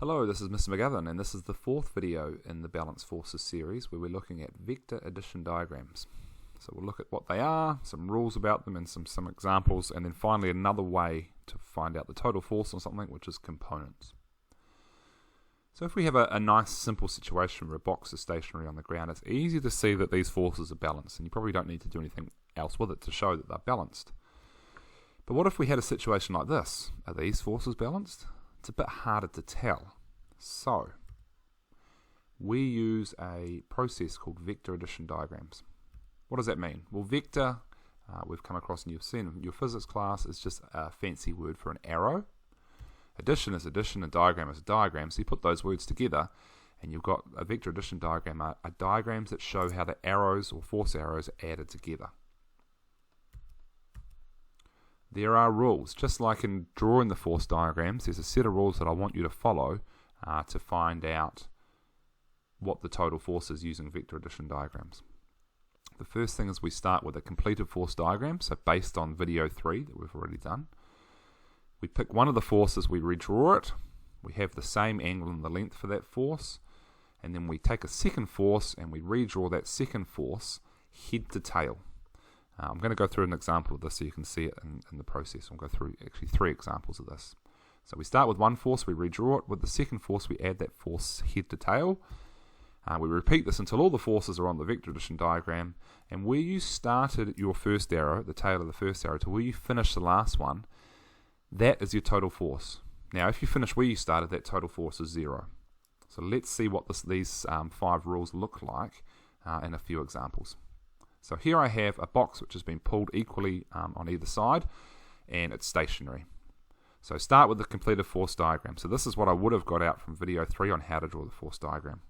Hello, this is Mr. McGovern, and this is the fourth video in the Balanced Forces series where we're looking at vector addition diagrams. So we'll look at what they are, some rules about them, and some examples, and then finally another way to find out the total force on something, which is components. So if we have a nice simple situation where a box is stationary on the ground, it's easy to see that these forces are balanced, and you probably don't need to do anything else with it to show that they're balanced. But what if we had a situation like this? Are these forces balanced? It's a bit harder to tell. So, we use a process called vector addition diagrams. What does that mean? Well, vector, we've come across and you've seen in your physics class, is just a fancy word for an arrow. Addition is addition and diagram is a diagram. So you put those words together and you've got a vector addition diagram are diagrams that show how the arrows or force arrows are added together. There are rules, just like in drawing the force diagrams, there's a set of rules that I want you to follow to find out what the total force is using vector addition diagrams. The first thing is we start with a completed force diagram, so based on video 3 that we've already done. We pick one of the forces, we redraw it, we have the same angle and the length for that force, and then we take a second force and we redraw that second force head to tail. I'm going to go through an example of this so you can see it in the process. I'll go through actually 3 examples of this. So we start with one force, we redraw it. With the second force, we add that force head to tail. We repeat this until all the forces are on the vector addition diagram. And where you started your first arrow, the tail of the first arrow, to where you finish the last one, that is your total force. Now, if you finish where you started, that total force is 0. So let's see what these 5 rules look like in a few examples. So here I have a box which has been pulled equally on either side, and it's stationary. So start with the completed force diagram. So this is what I would have got out from video 3 on how to draw the force diagram.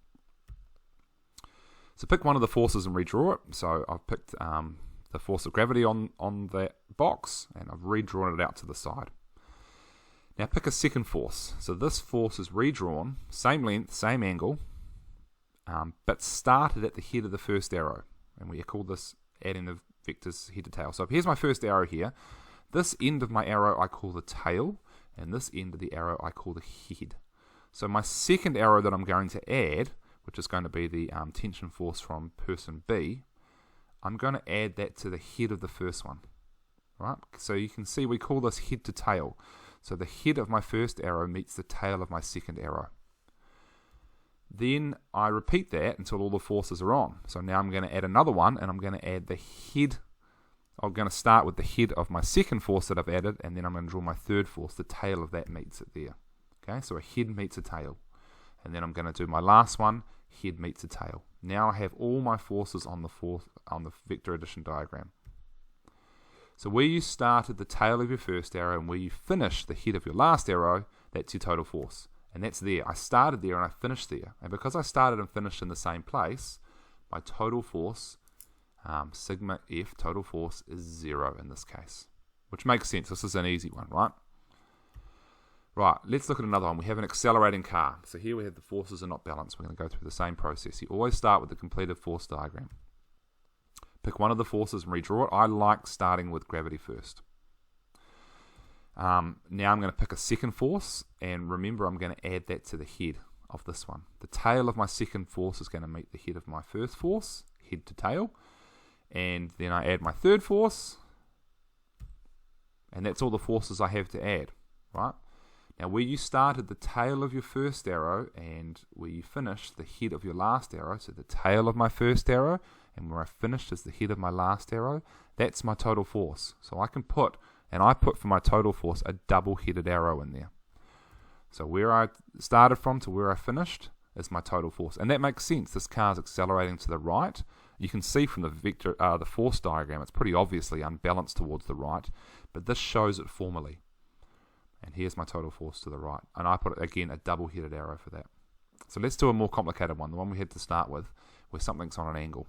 So pick one of the forces and redraw it. So I've picked the force of gravity on that box, and I've redrawn it out to the side. Now pick a second force. So this force is redrawn, same length, same angle, but started at the head of the first arrow. And we call this adding the vectors head to tail. So here's my first arrow here. This end of my arrow I call the tail, and this end of the arrow I call the head. So my second arrow that I'm going to add, which is going to be the tension force from person B, I'm going to add that to the head of the first one. Right? So you can see we call this head to tail. So the head of my first arrow meets the tail of my second arrow. Then I repeat that until all the forces are on. So now I'm going to add another one, and I'm going to add the head. I'm going to start with the head of my second force that I've added, and then I'm going to draw my third force. The tail of that meets it there. Okay, so a head meets a tail. And then I'm going to do my last one, head meets a tail. Now I have all my forces on the vector addition diagram. So where you started the tail of your first arrow and where you finished the head of your last arrow, that's your total force. And that's there. I started there and I finished there. And because I started and finished in the same place, my total force, sigma F, total force, is 0 in this case. Which makes sense. This is an easy one, right? Right, let's look at another one. We have an accelerating car. So here we have the forces are not balanced. We're going to go through the same process. You always start with the completed force diagram. Pick one of the forces and redraw it. I like starting with gravity first. Now I'm going to pick a second force, and remember I'm going to add that to the head of this one. The tail of my second force is going to meet the head of my first force, head to tail, and then I add my third force, and that's all the forces I have to add, right? Now where you started the tail of your first arrow and where you finished the head of your last arrow, so the tail of my first arrow and where I finished is the head of my last arrow, that's my total force. So I can put, and I put for my total force, a double-headed arrow in there. So where I started from to where I finished is my total force. And that makes sense. This car is accelerating to the right. You can see from the force diagram, it's pretty obviously unbalanced towards the right, but this shows it formally. And here's my total force to the right. And I put, again, a double-headed arrow for that. So let's do a more complicated one, the one we had to start with, where something's on an angle.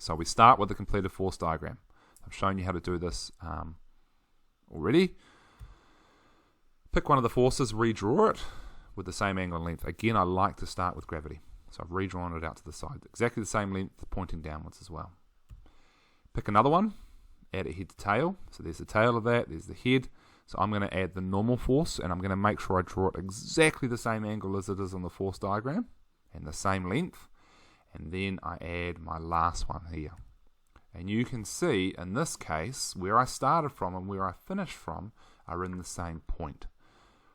So we start with the completed force diagram. I've shown you how to do this already. Pick one of the forces, redraw it with the same angle and length. Again, I like to start with gravity. So I've redrawn it out to the side. Exactly the same length, pointing downwards as well. Pick another one, add a head to tail. So there's the tail of that, there's the head. So I'm going to add the normal force, and I'm going to make sure I draw it exactly the same angle as it is on the force diagram, and the same length. And then I add my last one here. And you can see, in this case, where I started from and where I finished from are in the same point.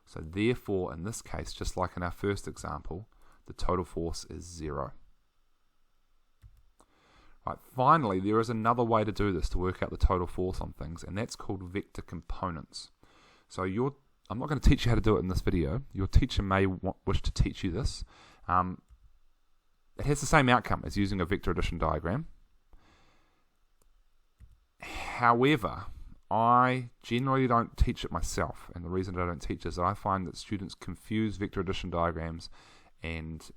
So therefore, in this case, just like in our first example, the total force is 0. Right, finally, there is another way to do this, to work out the total force on things, and that's called vector components. So I'm not going to teach you how to do it in this video. Your teacher may wish to teach you this. It has the same outcome as using a vector addition diagram. However, I generally don't teach it myself, and the reason I don't teach is I find that students confuse vector addition diagrams and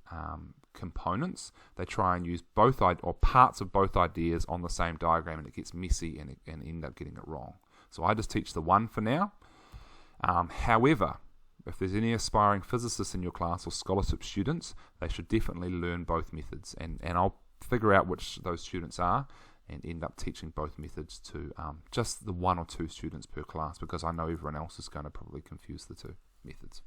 components. They try and use both or parts of both ideas on the same diagram, and it gets messy and end up getting it wrong. So I just teach the one for now. However, if there's any aspiring physicists in your class or scholarship students, they should definitely learn both methods, and I'll figure out which those students are and end up teaching both methods to just the 1 or 2 students per class, because I know everyone else is going to probably confuse the two methods.